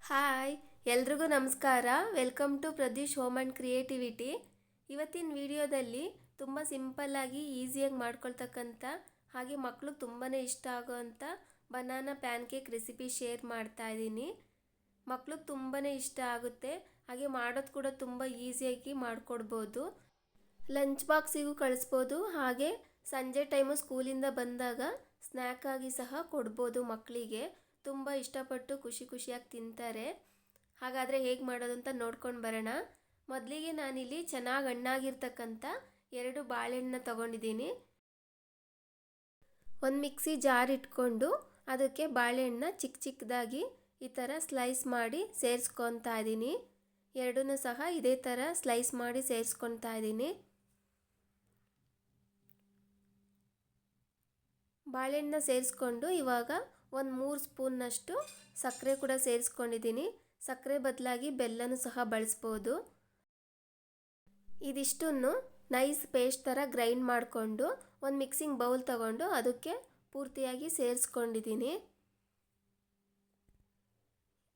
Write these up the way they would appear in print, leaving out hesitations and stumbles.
Hi ಎಲ್ರಿಗೂ ನಮಸ್ಕಾರ. Welcome to Pradeesh home and creativity. ಇವತ್ತಿನ ವಿಡಿಯೋದಲ್ಲಿ ತುಂಬ ಸಿಂಪಲ್ಲಾಗಿ ಈಸಿಯಾಗಿ ಮಾಡ್ಕೊಳ್ತಕ್ಕಂಥ ಹಾಗೆ ಮಕ್ಳಿಗೆ ತುಂಬಾ ಇಷ್ಟ ಆಗೋವಂಥ banana pancake recipe share ಮಾಡ್ತಾ ಇದ್ದೀನಿ. ಮಕ್ಳಿಗೆ ತುಂಬಾ ಇಷ್ಟ ಆಗುತ್ತೆ, ಹಾಗೆ ಮಾಡೋದು ಕೂಡ ತುಂಬ ಈಸಿಯಾಗಿ ಮಾಡಿಕೊಡ್ಬೋದು. ಲಂಚ್ ಬಾಕ್ಸಿಗೂ ಕಳಿಸ್ಬೋದು, ಹಾಗೆ ಸಂಜೆ ಟೈಮು ಸ್ಕೂಲಿಂದ ಬಂದಾಗ ಸ್ನ್ಯಾಕಾಗಿ ಸಹ ಕೊಡ್ಬೋದು. ಮಕ್ಕಳಿಗೆ ತುಂಬ ಇಷ್ಟಪಟ್ಟು ಖುಷಿಯಾಗಿ ತಿಂತಾರೆ. ಹಾಗಾದರೆ ಹೇಗೆ ಮಾಡೋದು ಅಂತ ನೋಡ್ಕೊಂಡು ಬರೋಣ. ಮೊದಲಿಗೆ ನಾನಿಲ್ಲಿ ಚೆನ್ನಾಗಿ ಹಣ್ಣಾಗಿರ್ತಕ್ಕಂಥ 2 ಬಾಳೆಹಣ್ಣನ್ನ ತೊಗೊಂಡಿದ್ದೀನಿ. ಒಂದು ಮಿಕ್ಸಿ ಜಾರ್ ಇಟ್ಕೊಂಡು ಅದಕ್ಕೆ ಬಾಳೆಹಣ್ಣನ್ನ ಚಿಕ್ಕದಾಗಿ ಈ ಥರ ಸ್ಲೈಸ್ ಮಾಡಿ ಸೇರಿಸ್ಕೊತಾ ಇದ್ದೀನಿ. ಎರಡನ್ನೂ ಸಹ ಇದೇ ಥರ ಸ್ಲೈಸ್ ಮಾಡಿ ಸೇರಿಸ್ಕೊತಾ ಇದ್ದೀನಿ. ಬಾಳೆಹಣ್ಣನ್ನ ಸೇರಿಸ್ಕೊಂಡು ಇವಾಗ ಒಂದು 3 ಸ್ಪೂನ್ನಷ್ಟು ಸಕ್ಕರೆ ಕೂಡ ಸೇರಿಸ್ಕೊಂಡಿದ್ದೀನಿ. ಸಕ್ಕರೆ ಬದಲಾಗಿ ಬೆಲ್ಲನೂ ಸಹ ಬಳಸ್ಬೋದು. ಇದಿಷ್ಟನ್ನು ನೈಸ್ ಪೇಸ್ಟ್ ಥರ ಗ್ರೈಂಡ್ ಮಾಡಿಕೊಂಡು ಒಂದು ಮಿಕ್ಸಿಂಗ್ ಬೌಲ್ ತಗೊಂಡು ಅದಕ್ಕೆ ಪೂರ್ತಿಯಾಗಿ ಸೇರಿಸ್ಕೊಂಡಿದ್ದೀನಿ.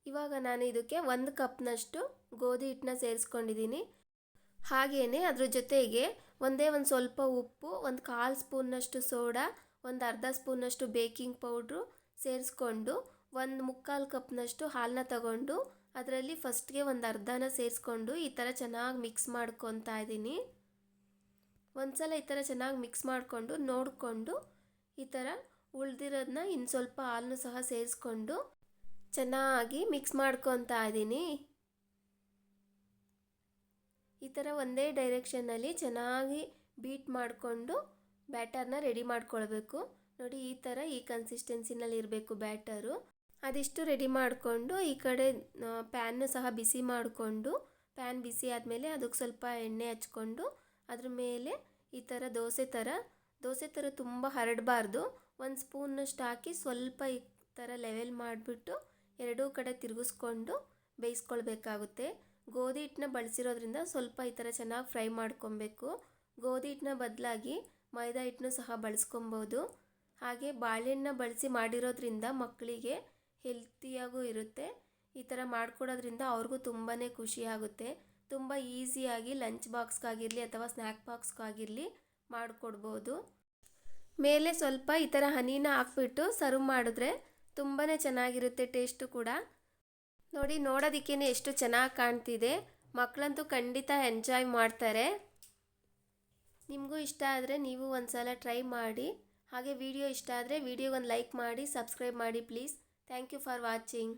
ಇವಾಗ ನಾನು ಇದಕ್ಕೆ 1 ಕಪ್ನಷ್ಟು ಗೋಧಿ ಹಿಟ್ಟನ್ನ ಸೇರಿಸ್ಕೊಂಡಿದ್ದೀನಿ. ಹಾಗೆಯೇ ಅದ್ರ ಜೊತೆಗೆ ಒಂದು ಸ್ವಲ್ಪ ಉಪ್ಪು, ಒಂದು 1/4 ಸ್ಪೂನ್ನಷ್ಟು ಸೋಡಾ, ಒಂದು ಅರ್ಧ ಸ್ಪೂನ್ನಷ್ಟು ಬೇಕಿಂಗ್ ಪೌಡ್ರು ಸೇರಿಸ್ಕೊಂಡು 1/4 ಕಪ್ನಷ್ಟು ಹಾಲನ್ನ ತಗೊಂಡು ಅದರಲ್ಲಿ ಫಸ್ಟ್ಗೆ ಒಂದು ಅರ್ಧನ ಸೇರಿಸ್ಕೊಂಡು ಈ ಥರ ಚೆನ್ನಾಗಿ ಮಿಕ್ಸ್ ಮಾಡ್ಕೊತಾ ಇದ್ದೀನಿ. ಒಂದ್ಸಲ ಈ ಥರ ಚೆನ್ನಾಗಿ ಮಿಕ್ಸ್ ಮಾಡಿಕೊಂಡು ನೋಡಿಕೊಂಡು ಈ ಥರ ಉಳಿದಿರೋದನ್ನ ಇನ್ನು ಸ್ವಲ್ಪ ಹಾಲನ್ನು ಸಹ ಸೇರಿಸ್ಕೊಂಡು ಚೆನ್ನಾಗಿ ಮಿಕ್ಸ್ ಮಾಡ್ಕೊತಾ ಇದ್ದೀನಿ. ಈ ಥರ ಒಂದೇ ಡೈರೆಕ್ಷನ್ನಲ್ಲಿ ಚೆನ್ನಾಗಿ ಬೀಟ್ ಮಾಡಿಕೊಂಡು ಬ್ಯಾಟರ್ನ ರೆಡಿ ಮಾಡ್ಕೊಳ್ಬೇಕು. ನೋಡಿ, ಈ ಕನ್ಸಿಸ್ಟೆನ್ಸಿನಲ್ಲಿ ಇರಬೇಕು ಬ್ಯಾಟರು. ಅದಿಷ್ಟು ರೆಡಿ ಮಾಡಿಕೊಂಡು ಈ ಕಡೆ ಪ್ಯಾನ್ನು ಸಹ ಬಿಸಿ ಮಾಡಿಕೊಂಡು, ಪ್ಯಾನ್ ಬಿಸಿ ಆದಮೇಲೆ ಅದಕ್ಕೆ ಸ್ವಲ್ಪ ಎಣ್ಣೆ ಹಚ್ಕೊಂಡು ಅದ್ರ ಮೇಲೆ ಈ ಥರ ದೋಸೆ ಥರ ತುಂಬ ಹರಡಬಾರ್ದು, 1 ಸ್ಪೂನ್ನಷ್ಟು ಹಾಕಿ ಸ್ವಲ್ಪ ಈ ಥರ ಲೆವೆಲ್ ಮಾಡಿಬಿಟ್ಟು ಎರಡೂ ಕಡೆ ತಿರುಗಿಸ್ಕೊಂಡು ಬೇಯಿಸ್ಕೊಳ್ಬೇಕಾಗುತ್ತೆ. ಗೋಧಿ ಹಿಟ್ಟನ್ನ ಬಳಸಿರೋದ್ರಿಂದ ಸ್ವಲ್ಪ ಈ ಥರ ಚೆನ್ನಾಗಿ ಫ್ರೈ ಮಾಡ್ಕೊಬೇಕು. ಗೋಧಿ ಹಿಟ್ಟನ್ನ ಬದಲಾಗಿ ಮೈದಾ ಹಿಟ್ಟನ್ನು ಸಹ ಬಳಸ್ಕೊಬೋದು. ಹಾಗೆ ಬಾಳೆಹಣ್ಣನ್ನ ಬಳಸಿ ಮಾಡಿರೋದ್ರಿಂದ ಮಕ್ಕಳಿಗೆ ಹೆಲ್ತಿಯಾಗೂ ಇರುತ್ತೆ. ಈ ಥರ ಮಾಡಿಕೊಡೋದ್ರಿಂದ ಅವ್ರಿಗೂ ತುಂಬಾ ಖುಷಿಯಾಗುತ್ತೆ. ತುಂಬ ಈಸಿಯಾಗಿ ಲಂಚ್ ಬಾಕ್ಸ್ಗಾಗಿರಲಿ ಅಥವಾ ಸ್ನ್ಯಾಕ್ ಬಾಕ್ಸ್ಗಾಗಿರಲಿ ಮಾಡಿಕೊಡ್ಬೋದು. ಮೇಲೆ ಸ್ವಲ್ಪ ಈ ಥರ ಹನಿನ ಹಾಕ್ಬಿಟ್ಟು ಸರ್ವ್ ಮಾಡಿದ್ರೆ ತುಂಬಾ ಚೆನ್ನಾಗಿರುತ್ತೆ ಟೇಸ್ಟು ಕೂಡ. ನೋಡಿ, ನೋಡೋದಕ್ಕೇ ಎಷ್ಟು ಚೆನ್ನಾಗಿ ಕಾಣ್ತಿದೆ. ಮಕ್ಕಳಂತೂ ಖಂಡಿತ ಎಂಜಾಯ್ ಮಾಡ್ತಾರೆ. ನಿಮಗೂ ಇಷ್ಟ ಆದರೆ ನೀವು ಒಂದು ಸಲ ಟ್ರೈ ಮಾಡಿ. ಹಾಗೆ ವಿಡಿಯೋ ಇಷ್ಟ ಆದರೆ ವಿಡಿಯೋಗೊಂದು ಲೈಕ್ ಮಾಡಿ, ಸಬ್ಸ್ಕ್ರೈಬ್ ಮಾಡಿ please. Thank you for watching.